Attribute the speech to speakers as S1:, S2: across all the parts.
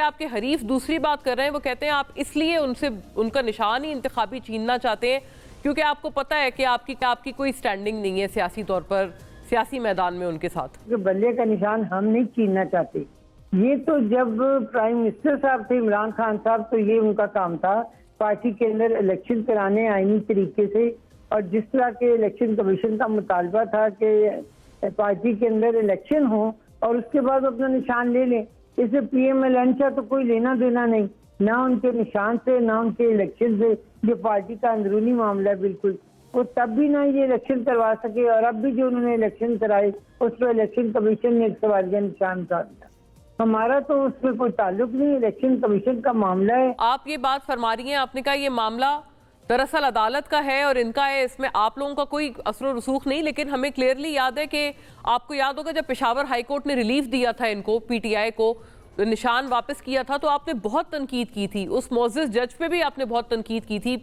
S1: आपके हरीफ दूसरी बात कर रहे हैं, वो कहते हैं आप इसलिए उनसे उनका निशान ही इंतखाबी छीनना चाहते हैं क्योंकि आपको पता है कि आपकी कोई स्टैंडिंग नहीं है सियासी तौर पर, सियासी मैदान में उनके साथ।
S2: बल्ले का निशान हम नहीं छीनना चाहते। ये तो जब प्राइम मिनिस्टर साहब थे इमरान खान साहब, तो ये उनका काम था पार्टी के अंदर इलेक्शन कराने आईनी तरीके से, और जिस तरह के इलेक्शन कमीशन का मुतालबा था कि पार्टी के अंदर इलेक्शन हो और उसके बाद अपना निशान ले लें। इसे PMLN का तो कोई लेना देना नहीं, ना उनके निशान से ना उनके इलेक्शन से। ये पार्टी का अंदरूनी मामला है बिल्कुल। वो तब भी ना ये इलेक्शन करवा सके, और अब भी जो उन्होंने इलेक्शन कराए उस पर इलेक्शन कमीशन ने एक सवालिया निशान उठा दिया। हमारा तो उसमें कोई ताल्लुक नहीं, इलेक्शन कमीशन का मामला है।
S1: आप ये बात फरमा रही हैं, आपने कहा ये मामला दरअसल अदालत का है और इनका है, इसमें आप लोगों का कोई असर रसूख नहीं। लेकिन हमें क्लियरली याद है कि आपको याद होगा जब पेशावर हाई कोर्ट ने रिलीफ दिया था इनको, PTI को निशान वापस किया था, तो आपने बहुत तनकीद की थी। उस मोअज़्ज़िज़ जज पे भी आपने बहुत तनकीद की थी।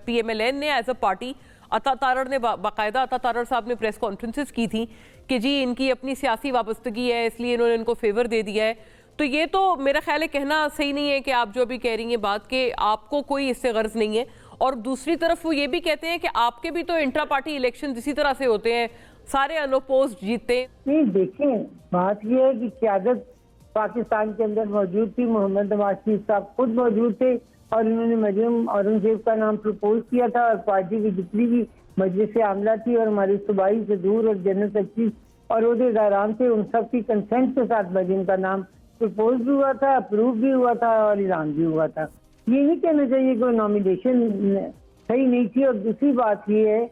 S1: PMLN ने एज अ पार्टी, अता तारड़ ने बाकायदा, अता तारड़ साहब ने प्रेस कॉन्फ्रेंसेस की थी कि जी इनकी अपनी सियासी वाबस्तगी है, इसलिए इन्होंने इनको फेवर दे दिया है। तो ये तो मेरा ख्याल है कहना सही नहीं है कि आप जो अभी कह रही हैं बात, कि आपको कोई इससे गर्ज नहीं है। और दूसरी तरफ वो ये भी कहते हैं कि आपके भी तो इंट्रा पार्टी इलेक्शन इसी तरह से होते हैं, सारे अनोपोज जीतते हैं।
S2: नहीं, देखें, बात यह है कि क़यादत पाकिस्तान के अंदर मौजूद थी। मोहम्मद नवाज शरीफ साहब खुद मौजूद थे और उन्होंने मजलूम औरंगजेब का नाम प्रपोज किया था, और पार्टी की जितनी भी मजलिस आमला थी और हमारी सूबाई से दूर और जनरल सेक्रेटरी और ओहदेदारान थे, उन सब की कंसेंट के साथ मजलूम का नाम प्रपोज भी हुआ था, अप्रूव भी हुआ था और ऐलान भी हुआ था। ये नहीं कहना चाहिए कि नॉमिनेशन सही नहीं थी। और दूसरी बात ये है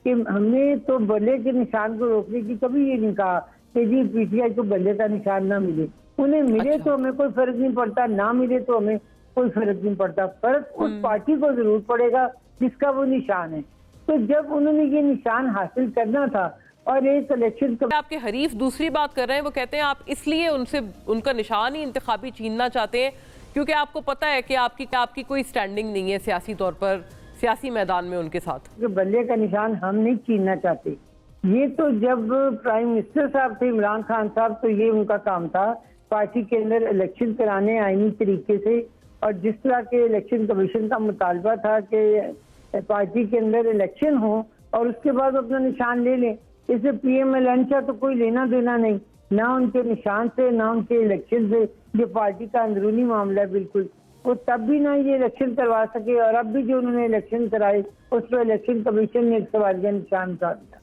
S2: कि हमने तो बल्ले के निशान को रोकने की कभी ये नहीं कहा कि जी PTI को बल्ले का निशान ना मिले। उन्हें मिले तो हमें कोई फर्क नहीं पड़ता, ना मिले तो हमें कोई फर्क नहीं पड़ता। फर्क उस पार्टी को जरूर पड़ेगा जिसका वो निशान है। तो जब उन्होंने ये निशान हासिल करना था और एक इलेक्शन
S1: आपके हरीफ दूसरी बात कर रहे हैं, वो कहते हैं आप इसलिए उनसे उनका निशान ही इंतखाबी छीनना चाहते हैं क्योंकि आपको पता है कि आपकी कोई स्टैंडिंग नहीं है सियासी तौर पर, सियासी मैदान में उनके साथ।
S2: बल्ले का निशान हम नहीं छीनना चाहते। ये तो जब प्राइम मिनिस्टर साहब थे इमरान खान साहब, तो ये उनका काम था पार्टी के अंदर इलेक्शन कराने आईनी तरीके से, और जिस तरह के इलेक्शन कमीशन का मुतालबा था कि पार्टी के अंदर इलेक्शन हो और उसके बाद अपना निशान ले लें। इसे PMLN का तो कोई लेना देना नहीं, ना उनके निशान से ना उनके इलेक्शन से। ये पार्टी का अंदरूनी मामला है बिल्कुल। वो तब भी ना ये इलेक्शन करवा सके, और अब भी जो उन्होंने इलेक्शन कराए उस पर इलेक्शन कमीशन ने एक सवालिया निशान उठा दिया।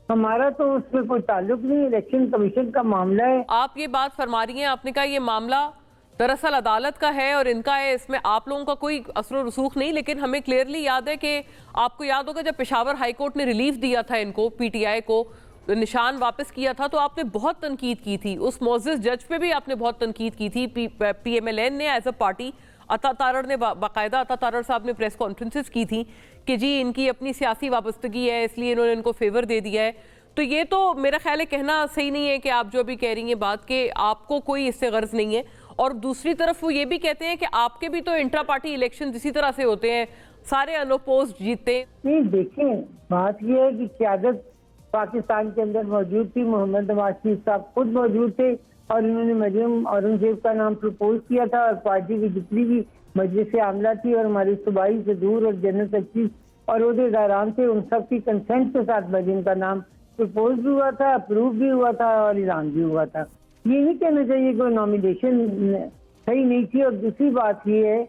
S2: हमारा तो उसमें कोई ताल्लुक नहीं, इलेक्शन कमीशन का मामला है।
S1: आप ये बात फरमा रही हैं, आपने कहा ये मामला दरअसल अदालत का है और इनका है, इसमें आप लोगों का कोई असर रसूख नहीं। लेकिन हमें क्लियरली याद है कि आपको याद होगा जब पेशावर हाई कोर्ट ने रिलीफ दिया था इनको, PTI को निशान वापस किया था, तो आपने बहुत तनकीद की थी। उस मोअज़्ज़िज़ जज पे भी आपने बहुत तनकीद की थी। PMLN ने एज अ पार्टी, अता तारड़ ने बाकायदा, अता तारड़ साहब ने प्रेस कॉन्फ्रेंसेस की थी कि जी इनकी अपनी सियासी वाबस्तगी है, इसलिए इन्होंने इनको फेवर दे दिया है। तो ये तो मेरा ख्याल है कहना सही नहीं है कि आप जो अभी कह रही हैं बात, कि आपको कोई इससे गर्ज नहीं है। और दूसरी तरफ वो ये भी कहते हैं कि आपके भी तो इंट्रा पार्टी इलेक्शन इसी तरह से होते हैं, सारे अनोपोज जीतते हैं।
S2: नहीं, देखें, बात यह है कि क़यादत पाकिस्तान के अंदर मौजूद थी। मोहम्मद नवाज शरीफ साहब खुद मौजूद थे और उन्होंने मजलूम औरंगजेब का नाम प्रपोज किया था, और पार्टी की जितनी भी मजलिस आमला थी और हमारी सूबाई से दूर और जनरल सेक्रेटरी और ओहदेदारान थे, उन सब की कंसेंट के साथ मजलूम का नाम प्रपोज भी हुआ था, अप्रूव भी हुआ था और ऐलान भी हुआ था। ये नहीं कहना चाहिए कि नॉमिनेशन सही नहीं थी। और दूसरी बात ये है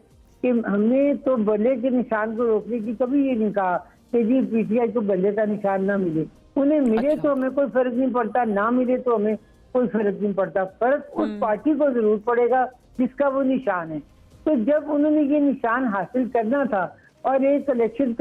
S2: कि हमने तो बल्ले के निशान को रोकने की कभी ये नहीं कहा कि जी PTI को बल्ले का निशान ना मिले। उन्हें मिले तो हमें कोई फर्क नहीं पड़ता, ना मिले तो हमें कोई फर्क नहीं पड़ता। फर्क उस पार्टी को जरूर पड़ेगा जिसका वो निशान है। तो जब उन्होंने ये निशान हासिल करना था और एक इलेक्शन